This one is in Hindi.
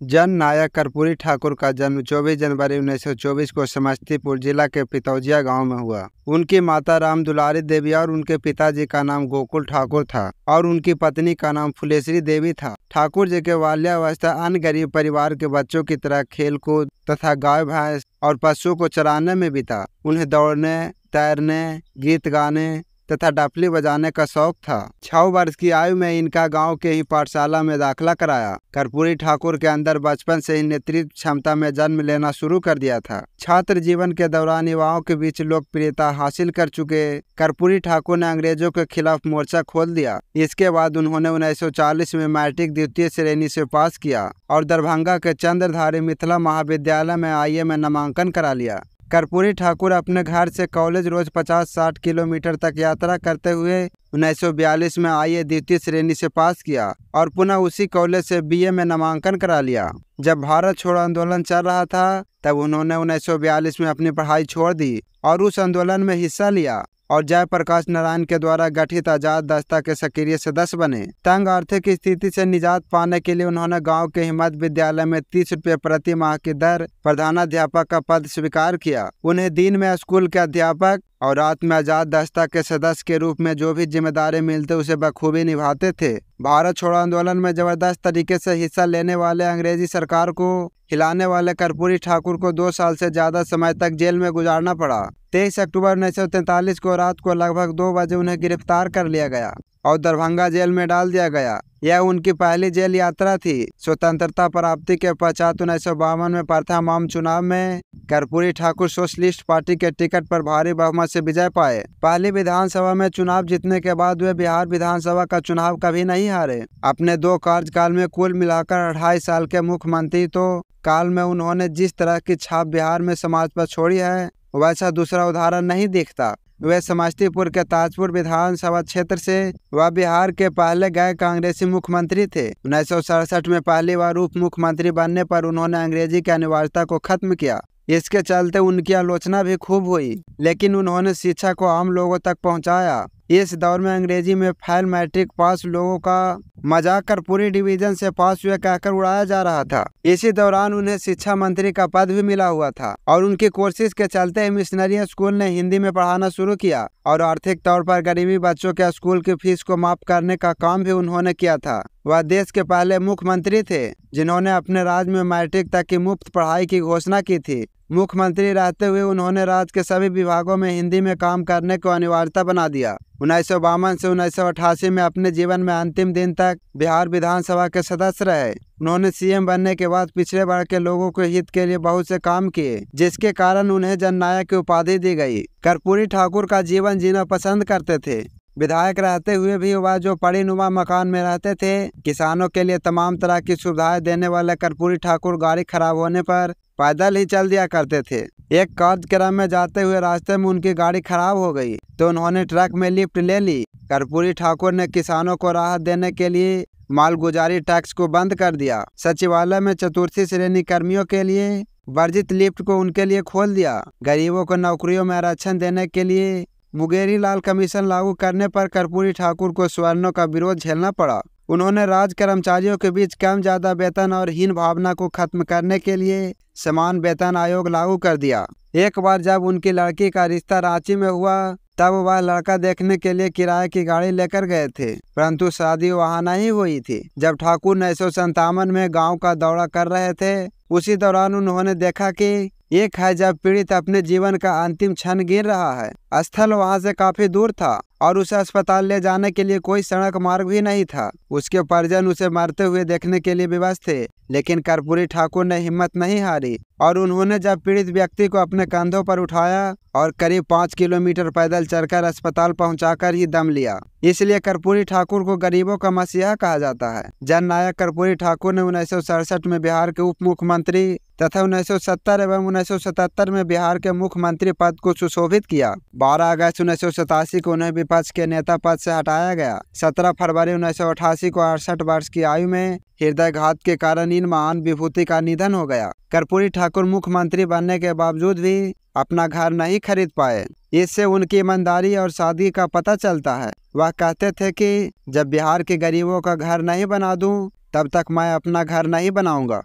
जन नायक कर्पूरी ठाकुर का जन्म 24 जनवरी 1924 को समस्तीपुर जिला के पितौजिया गांव में हुआ। उनकी माता राम दुलारी देवी और उनके पिताजी का नाम गोकुल ठाकुर था और उनकी पत्नी का नाम फुलेश्वरी देवी था। ठाकुर जी के बाल्यावस्था अन्य गरीब परिवार के बच्चों की तरह खेल कूद तथा गाय भैंस और पशुओं को चराने में बीता। उन्हें दौड़ने, तैरने, गीत गाने तथा डफली बजाने का शौक था। 6 वर्ष की आयु में इनका गांव के ही पाठशाला में दाखिला कराया। कर्पूरी ठाकुर के अंदर बचपन से ही नेतृत्व क्षमता में जन्म लेना शुरू कर दिया था। छात्र जीवन के दौरान युवाओं के बीच लोकप्रियता हासिल कर चुके कर्पूरी ठाकुर ने अंग्रेजों के खिलाफ मोर्चा खोल दिया। इसके बाद उन्होंने 1940 में मैट्रिक द्वितीय श्रेणी से पास किया और दरभंगा के चंद्रधारी मिथिला महाविद्यालय में IA में नामांकन करा लिया। कर्पूरी ठाकुर अपने घर से कॉलेज रोज 50-60 किलोमीटर तक यात्रा करते हुए 1942 में IA द्वितीय श्रेणी से पास किया और पुनः उसी कॉलेज से BA में नामांकन करा लिया। जब भारत छोड़ो आंदोलन चल रहा था तब उन्होंने 1942 में अपनी पढ़ाई छोड़ दी और उस आंदोलन में हिस्सा लिया और जयप्रकाश नारायण के द्वारा गठित आजाद दस्ता के सक्रिय सदस्य बने। तंग आर्थिक स्थिति से निजात पाने के लिए उन्होंने गांव के हिम्मत विद्यालय में 30 रुपये प्रति माह की दर प्रधानाध्यापक का पद स्वीकार किया। उन्हें दिन में स्कूल के अध्यापक और रात में आजाद दस्ता के सदस्य के रूप में जो भी जिम्मेदारी मिलते उसे बखूबी निभाते थे। भारत छोड़ो आंदोलन में जबरदस्त तरीके से हिस्सा लेने वाले अंग्रेजी सरकार को हिलाने वाले कर्पूरी ठाकुर को 2 साल से ज्यादा समय तक जेल में गुजारना पड़ा। 23 अक्टूबर 1943 को रात को लगभग 2 बजे उन्हें गिरफ्तार कर लिया गया और दरभंगा जेल में डाल दिया गया। यह उनकी पहली जेल यात्रा थी। स्वतंत्रता प्राप्ति के पश्चात 1952 में प्रथम आम चुनाव में कर्पूरी ठाकुर सोशलिस्ट पार्टी के टिकट पर भारी बहुमत से विजय पाए। पहली विधानसभा में चुनाव जीतने के बाद वे बिहार विधानसभा का चुनाव कभी नहीं हारे। अपने 2 कार्यकाल में कुल मिलाकर 28 साल के मुख्यमंत्री तो काल में उन्होंने जिस तरह की छाप बिहार में समाज पर छोड़ी है वैसा दूसरा उदाहरण नहीं दिखता। वे समस्तीपुर के ताजपुर विधानसभा क्षेत्र से वह बिहार के पहले गए कांग्रेसी मुख्यमंत्री थे। 1967 में पहली बार उप मुख्यमंत्री बनने पर उन्होंने अंग्रेजी की अनिवार्यता को खत्म किया। इसके चलते उनकी आलोचना भी खूब हुई, लेकिन उन्होंने शिक्षा को आम लोगों तक पहुंचाया। इस दौर में अंग्रेजी में फेल मैट्रिक पास लोगों का मजाक कर्पूरी डिवीजन से पास हुए कहकर उड़ाया जा रहा था। इसी दौरान उन्हें शिक्षा मंत्री का पद भी मिला हुआ था और उनकी कोशिश के चलते ही मिशनरी स्कूल ने हिंदी में पढ़ाना शुरू किया और आर्थिक तौर पर गरीबी बच्चों के स्कूल की फीस को माफ करने का काम भी उन्होंने किया था। वह देश के पहले मुख्यमंत्री थे जिन्होंने अपने राज्य में मैट्रिक तक की मुफ्त पढ़ाई की घोषणा की थी। मुख्यमंत्री रहते हुए उन्होंने राज्य के सभी विभागों में हिंदी में काम करने को अनिवार्यता बना दिया। 1952 से 1988 में अपने जीवन में अंतिम दिन तक बिहार विधानसभा के सदस्य रहे। उन्होंने CM बनने के बाद पिछड़े वर्ग के लोगों के हित के लिए बहुत से काम किए, जिसके कारण उन्हें जननायक की उपाधि दी गई। कर्पूरी ठाकुर का जीवन जीना पसंद करते थे। विधायक रहते हुए भी वह जो पड़ीनुमा मकान में रहते थे। किसानों के लिए तमाम तरह की सुविधाएं देने वाले कर्पूरी ठाकुर गाड़ी खराब होने पर पैदल ही चल दिया करते थे। एक कार्यक्रम में जाते हुए रास्ते में उनकी गाड़ी खराब हो गई तो उन्होंने ट्रक में लिफ्ट ले ली। कर्पूरी ठाकुर ने किसानों को राहत देने के लिए मालगुजारी टैक्स को बंद कर दिया। सचिवालय में चतुर्थी श्रेणी कर्मियों के लिए वर्जित लिफ्ट को उनके लिए खोल दिया। गरीबों को नौकरियों में आरक्षण देने के लिए मुंगेरी लाल कमीशन लागू करने पर कर्पूरी ठाकुर को सवर्णों का विरोध झेलना पड़ा। उन्होंने राज्य कर्मचारियों के बीच कम ज्यादा वेतन और हीन भावना को खत्म करने के लिए समान वेतन आयोग लागू कर दिया। एक बार जब उनकी लड़की का रिश्ता रांची में हुआ तब वह लड़का देखने के लिए किराए की गाड़ी लेकर गए थे, परंतु शादी वहां नहीं हुई थी। जब ठाकुर 1957 में गांव का दौरा कर रहे थे उसी दौरान उन्होंने देखा कि एक है जब पीड़ित अपने जीवन का अंतिम क्षण गिर रहा है। स्थल वहां से काफी दूर था और उसे अस्पताल ले जाने के लिए कोई सड़क मार्ग भी नहीं था। उसके परिजन उसे मरते हुए देखने के लिए विवश थे, लेकिन कर्पूरी ठाकुर ने हिम्मत नहीं हारी और उन्होंने जब पीड़ित व्यक्ति को अपने कंधों पर उठाया और करीब 5 किलोमीटर पैदल चलकर अस्पताल पहुंचाकर ही दम लिया। इसलिए कर्पूरी ठाकुर को गरीबों का मसीहा कहा जाता है। जननायक कर्पूरी ठाकुर ने 1967 में बिहार के उप मुख्यमंत्री तथा 1970 एवं 1977 में बिहार के मुख्यमंत्री पद को सुशोभित किया। 12 अगस्त 1987 को उन्हें विपक्ष के नेता पद से हटाया गया। 17 फरवरी 1988 को 68 वर्ष की आयु में हृदयघात के कारण इन महान विभूति का निधन हो गया। कर्पूरी ठाकुर मुख्यमंत्री बनने के बावजूद भी अपना घर नहीं खरीद पाए। इससे उनकी ईमानदारी और सादगी का पता चलता है। वह कहते थे कि जब बिहार के गरीबों का घर नहीं बना दूं, तब तक मैं अपना घर नहीं बनाऊंगा।